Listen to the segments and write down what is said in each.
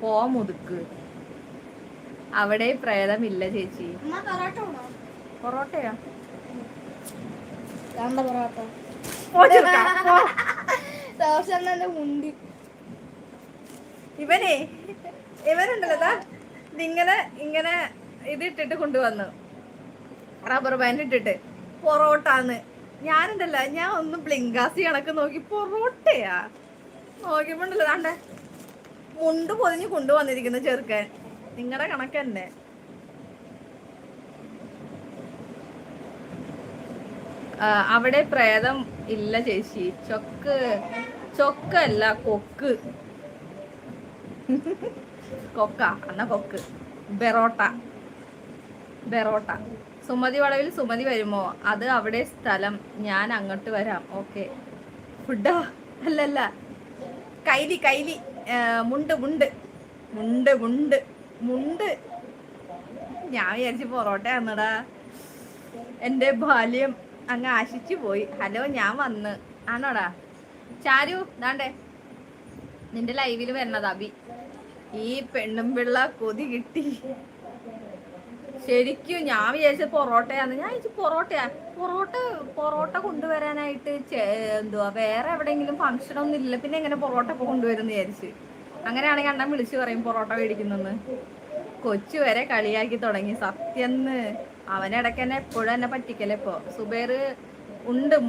പോ മുതുക്ക്. അവിടെ പ്രേതമില്ല ചേച്ചി. പൊറോട്ടയാ ഇവനുണ്ടല്ലോ ഇങ്ങനെ ഇങ്ങനെ ഇതിട്ടിട്ട് കൊണ്ടുവന്നു, റബ്ബർ ബാൻഡ് ഇട്ടിട്ട് പൊറോട്ടാന്ന്. ഞാനുണ്ടല്ലോ, ഞാൻ ഒന്ന് ബ്ലിങ്കാസി കണക്ക് നോക്കി, പൊറോട്ടയാ നോക്കിയപ്പോണ്ടല്ലോ താണ്ടെ മുണ്ട് പൊതിഞ്ഞ് കൊണ്ടുവന്നിരിക്കുന്ന ചെറുക്കൻ. നിങ്ങളുടെ കണക്ക് തന്നെ. അവിടെ പ്രേതം ഇല്ല ചേച്ചി. ചൊക്കല്ല കൊക്ക്. കൊക്ക എന്നാ കൊക്ക്. ബെറോട്ട. സുമതി വളവിൽ സുമതി വരുമോ? അത് അവിടെ സ്ഥലം, ഞാൻ അങ്ങോട്ട് വരാം. ഓക്കെ. ഫുഡാ? അല്ലല്ല, കൈലി. മുണ്ട്. ഞാൻ വിചാരിച്ചു പൊറോട്ടയാന്നടാ. എന്റെ ബാല്യം അങ്ങ് ആശിച്ചു പോയി. ഹലോ, ഞാൻ വന്ന്. ആണോടാ ചാരു? ദാണ്ടേ നിന്റെ ലൈവില് വരണത് അബി. ഈ പെണ്ണും പിള്ള കൊതി കിട്ടി ശരിക്കും. ഞാൻ വിചാരിച്ച പൊറോട്ടയാന്ന്. ഞാൻ വിചാരിച്ചു പൊറോട്ട കൊണ്ടുവരാനായിട്ട് എന്തുവാ വേറെ എവിടെയെങ്കിലും ഫംഗ്ഷൻ ഒന്നും ഇല്ല, പിന്നെ എങ്ങനെ പൊറോട്ട ഇപ്പൊ കൊണ്ടുവരുന്ന വിചാരിച്ച്. അങ്ങനെയാണെങ്കിൽ അണ്ണൻ വിളിച്ചു പറയും പൊറോട്ട മേടിക്കുന്നെന്ന്. കൊച്ചു വരെ കളിയാക്കി തുടങ്ങി സത്യന്ന്. അവനിടയ്ക്ക് തന്നെ എപ്പോഴും എന്നെ പറ്റിക്കല്ലേ. ഇപ്പൊ സുബൈർ മുണ്ട്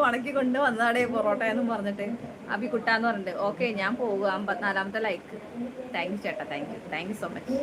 മടക്കി കൊണ്ട് വന്നതാടേ പൊറോട്ട എന്നും പറഞ്ഞിട്ട്. അബിക്കുട്ടാന്ന് പറഞ്ഞിട്ട്. ഓക്കെ, ഞാൻ പോവുക. 54ാമത്തെ ലൈക്ക്. താങ്ക് യു ചേട്ടാ, താങ്ക് യു സോ മച്ച്.